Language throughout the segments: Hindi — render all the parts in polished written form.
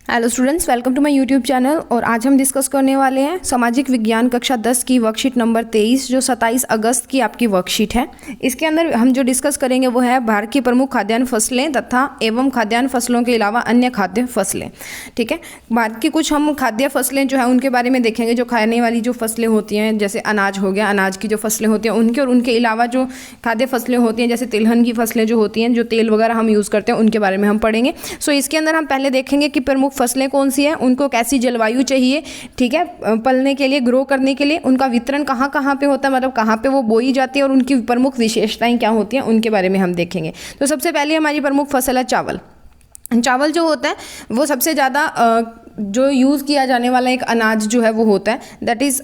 Hello students, welcome to my YouTube channel. और आज हम डिस्कस करने वाले हैं सामाजिक विज्ञान कक्षा 10 की वर्कशीट नंबर 23 जो 27 अगस्त की आपकी वर्कशीट है। इसके अंदर हम जो डिस्कस करेंगे वो है भारत की प्रमुख खाद्यान्न फसलें तथा एवं खाद्यान्न फसलों के अलावा अन्य खाद्य फसलें। ठीक है, भारत की कुछ हम खाद्य फसलें जो है उनके बारे में देखेंगे। जो खाने वाली जो फसलें होती हैं, जैसे अनाज हो गया, अनाज की जो फसलें होती हैं उनके, और उनके अलावा जो खाद्य फसलें होती हैं जैसे तिलहन की फसलें जो होती हैं, जो तेल वगैरह हम यूज़ करते हैं, उनके बारे में हम पढ़ेंगे। सो इसके अंदर हम पहले देखेंगे कि प्रमुख फसलें कौन सी हैं, उनको कैसी जलवायु चाहिए, ठीक है, पलने के लिए, ग्रो करने के लिए, उनका वितरण कहाँ कहाँ पे होता है, मतलब कहाँ पे वो बोई जाती है, और उनकी प्रमुख विशेषताएं क्या होती हैं, उनके बारे में हम देखेंगे। तो सबसे पहले हमारी प्रमुख फसल है चावल। चावल जो होता है वो सबसे ज़्यादा जो यूज़ किया जाने वाला एक अनाज जो है वो होता है, दैट इज़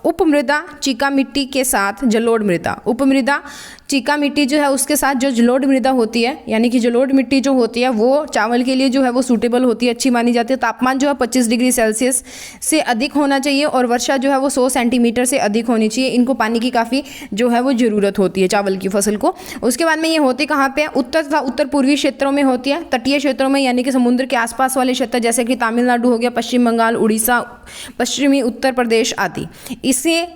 उपमृदा चीका मिट्टी के साथ जलोढ़ मृदा। उपमृदा चीका मिट्टी जो है उसके साथ जो जलोढ़ मृदा होती है, यानी कि जलोढ़ मिट्टी जो होती है वो चावल के लिए जो है वो सूटेबल होती है, अच्छी मानी जाती है। तापमान जो है 25 डिग्री सेल्सियस से अधिक होना चाहिए और वर्षा जो है वो 100 सेंटीमीटर से अधिक होनी चाहिए। इनको पानी की काफ़ी जो है वो ज़रूरत होती है चावल की फसल को। उसके बाद में ये होती कहाँ पे है, उत्तर तथा उत्तर पूर्वी क्षेत्रों में होती है, तटीय क्षेत्रों में यानी कि समुद्र के आसपास वाले क्षेत्र जैसे कि तमिलनाडु हो गया, पश्चिम बंगाल, उड़ीसा, पश्चिमी उत्तर प्रदेश आदि। इससे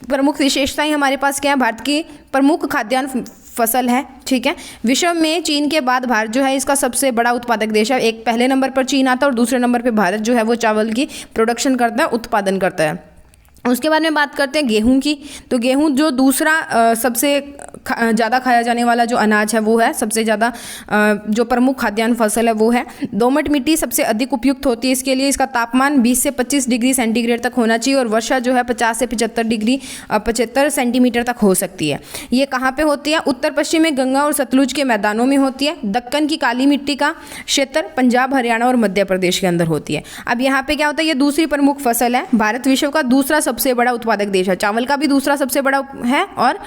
प्रमुख विशेषताएं हमारे पास क्या है, भारत की प्रमुख खाद्यान्न फसल है। ठीक है, विश्व में चीन के बाद भारत जो है इसका सबसे बड़ा उत्पादक देश है। एक पहले नंबर पर चीन आता है और दूसरे नंबर पे भारत जो है वो चावल की प्रोडक्शन करता है, उत्पादन करता है। उसके बाद में बात करते हैं गेहूं की। तो गेहूं जो दूसरा सबसे ज़्यादा खाया जाने वाला जो अनाज है वो है, सबसे ज़्यादा जो प्रमुख खाद्यान्न फसल है वो है। दोमट मिट्टी सबसे अधिक उपयुक्त होती है इसके लिए। इसका तापमान 20 से 25 डिग्री सेंटीग्रेड तक होना चाहिए और वर्षा जो है 50 से 75 सेंटीमीटर तक हो सकती है। ये कहाँ पे होती है, उत्तर पश्चिम में गंगा और सतलुज के मैदानों में होती है। दक्कन की काली मिट्टी का क्षेत्र पंजाब, हरियाणा और मध्य प्रदेश के अंदर होती है। अब यहाँ पे क्या होता है, ये दूसरी प्रमुख फसल है। भारत विश्व का दूसरा सबसे बड़ा उत्पादक देश है। चावल का भी दूसरा सबसे बड़ा है और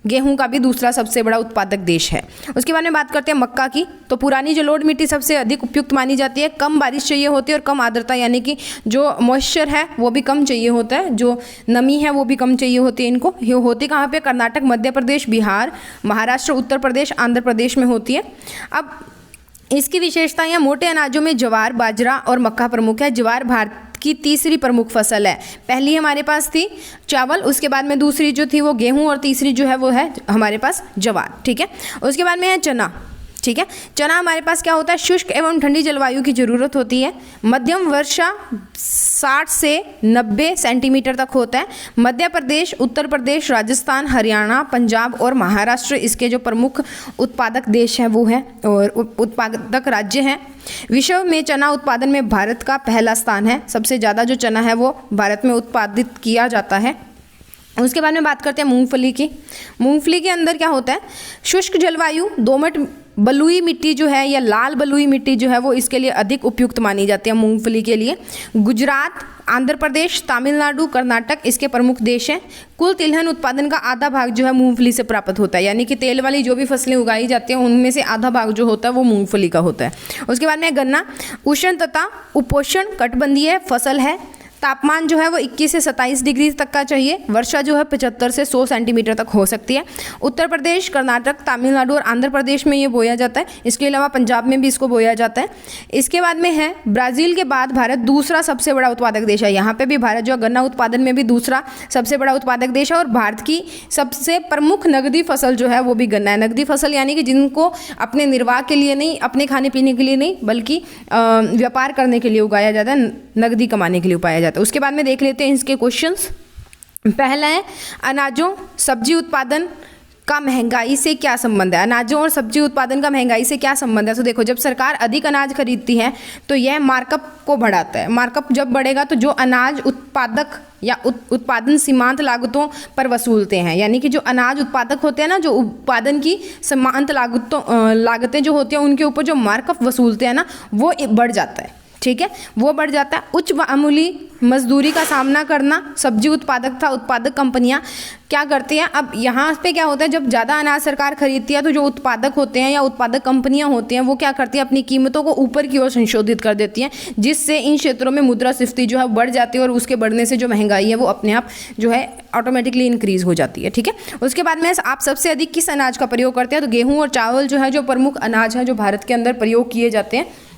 गेहूं का भी दूसरा सबसे बड़ा उत्पादक देश है। उसके बाद में बात करते हैं मक्का की। तो पुरानी जलोढ़ मिट्टी सबसे अधिक उपयुक्त मानी जाती है। कम बारिश चाहिए होती है और कम आर्द्रता, यानी कि जो मॉइस्चर है वो भी कम चाहिए होता है, जो नमी है वो भी कम चाहिए होती है इनको। ये होती कहाँ पे, कर्नाटक, मध्य प्रदेश, बिहार, महाराष्ट्र, उत्तर प्रदेश, आंध्र प्रदेश में होती है। अब इसकी विशेषताएं हैं, मोटे अनाजों में ज्वार, बाजरा और मक्का प्रमुख है। ज्वार भारत की तीसरी प्रमुख फसल है। पहली हमारे पास थी चावल, उसके बाद में दूसरी जो थी वो गेहूं और तीसरी जो है वो है हमारे पास ज्वार। ठीक है, उसके बाद में है चना। ठीक है, चना हमारे पास क्या होता है, शुष्क एवं ठंडी जलवायु की ज़रूरत होती है। मध्यम वर्षा 60 से 90 सेंटीमीटर तक होता है। मध्य प्रदेश, उत्तर प्रदेश, राजस्थान, हरियाणा, पंजाब और महाराष्ट्र इसके जो प्रमुख उत्पादक देश हैं वो हैं और उत्पादक राज्य हैं। विश्व में चना उत्पादन में भारत का पहला स्थान है। सबसे ज़्यादा जो चना है वो भारत में उत्पादित किया जाता है। उसके बाद में बात करते हैं मूंगफली की। मूंगफली के अंदर क्या होता है, शुष्क जलवायु, दोमट बलुई मिट्टी जो है या लाल बलुई मिट्टी जो है वो इसके लिए अधिक उपयुक्त मानी जाती है मूंगफली के लिए। गुजरात, आंध्र प्रदेश, तमिलनाडु, कर्नाटक इसके प्रमुख देश हैं। कुल तिलहन उत्पादन का आधा भाग जो है मूंगफली से प्राप्त होता है, यानी कि तेल वाली जो भी फसलें उगाई जाती हैं उनमें से आधा भाग जो होता है वो मूंगफली का होता है। उसके बाद में गन्ना, उष्ण तथा उपोष्ण कटिबंधीय फसल है। तापमान जो है वो 21 से 27 डिग्री तक का चाहिए। वर्षा जो है 75 से 100 सेंटीमीटर तक हो सकती है। उत्तर प्रदेश, कर्नाटक, तमिलनाडु और आंध्र प्रदेश में ये बोया जाता है। इसके अलावा पंजाब में भी इसको बोया जाता है। इसके बाद में है ब्राज़ील के बाद भारत दूसरा सबसे बड़ा उत्पादक देश है। यहाँ पे भी भारत जो गन्ना उत्पादन में भी दूसरा सबसे बड़ा उत्पादक देश है और भारत की सबसे प्रमुख नकदी फसल जो है वो भी गन्ना है। नकदी फसल यानी कि जिनको अपने निर्वाह के लिए नहीं, अपने खाने पीने के लिए नहीं, बल्कि व्यापार करने के लिए उगाया जाता है, नकदी कमाने के लिए उगाया जाता है। उसके बाद में देख लेते हैं इसके क्वेश्चंस। पहला है, अनाजों सब्जी उत्पादन का महंगाई से क्या संबंध है। अनाजों और सब्जी उत्पादन का महंगाई से क्या संबंध है। तो देखो, जब सरकार अधिक अनाज खरीदती है तो यह मार्कअप को बढ़ाता है। मार्कअप जब बढ़ेगा तो जो अनाज उत्पादक या उत्पादन सीमांत लागतों पर वसूलते हैं, यानी कि जो अनाज उत्पादक होते हैं ना, जो उत्पादन की सीमांत लागतें जो होती हैं उनके ऊपर जो मार्कअप वसूलते हैं ना वो बढ़ जाता है। ठीक है, वो बढ़ जाता है। उच्च मामूली मजदूरी का सामना करना सब्जी उत्पादक था उत्पादक कंपनियां क्या करती हैं। अब यहाँ पे क्या होता है, जब ज़्यादा अनाज सरकार खरीदती है तो जो उत्पादक होते हैं या उत्पादक कंपनियां होती हैं वो क्या करती हैं, अपनी कीमतों को ऊपर की ओर संशोधित कर देती हैं, जिससे इन क्षेत्रों में मुद्रास्फीति जो है बढ़ जाती है और उसके बढ़ने से जो महंगाई है वो अपने आप जो है ऑटोमेटिकली इंक्रीज हो जाती है। ठीक है, उसके बाद में आप सबसे अधिक किस अनाज का प्रयोग करते हैं। तो गेहूँ और चावल जो है जो प्रमुख अनाज है जो भारत के अंदर प्रयोग किए जाते हैं।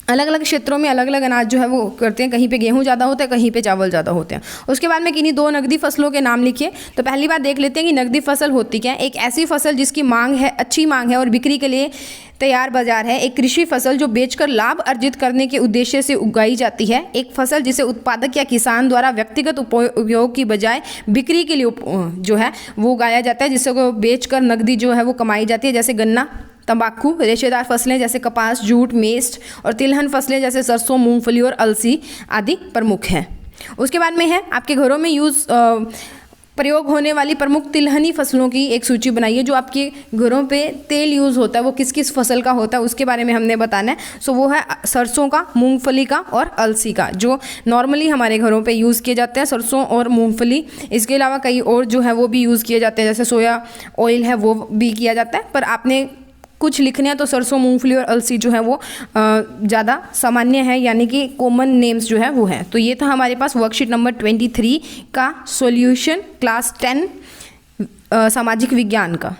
अलग अलग क्षेत्रों में अलग अलग अनाज जो है वो करते हैं, कहीं पे गेहूं ज़्यादा होता है, कहीं पे चावल ज़्यादा होते हैं। उसके बाद में किन्हीं 2 नकदी फसलों के नाम लिखिए। तो पहली बात देख लेते हैं कि नकदी फसल होती क्या है। एक ऐसी फसल जिसकी मांग है, अच्छी मांग है और बिक्री के लिए तैयार बाजार है। एक कृषि फसल जो बेचकर लाभ अर्जित करने के उद्देश्य से उगाई जाती है। एक फसल जिसे उत्पादक या किसान द्वारा व्यक्तिगत उपयोग की बजाय बिक्री के लिए जो है वो उगाया जाता है, जिससे को बेचकर नकदी जो है वो कमाई जाती है, जैसे गन्ना, तंबाकू। रेशेदार फसलें जैसे कपास, जूट, मेस्ट और तिलहन फसलें जैसे सरसों, मूंगफली और अलसी आदि प्रमुख हैं। उसके बाद में है आपके घरों में प्रयोग होने वाली प्रमुख तिलहनी फसलों की एक सूची बनाइए। जो आपके घरों पे तेल यूज़ होता है वो किस किस फसल का होता है उसके बारे में हमने बताना है। सो वो है सरसों का, मूंगफली का और अलसी का, जो नॉर्मली हमारे घरों पे यूज़ किए जाते हैं, सरसों और मूंगफली। इसके अलावा कई और जो है वो भी यूज़ किए जाते हैं, जैसे सोया ऑयल है वो भी किया जाता है। पर आपने कुछ लिखने हैं तो सरसों, मूंगफली और अलसी जो है वो ज़्यादा सामान्य है, यानी कि कॉमन नेम्स जो है वो है। तो ये था हमारे पास वर्कशीट नंबर 23 का सॉल्यूशन क्लास 10 सामाजिक विज्ञान का।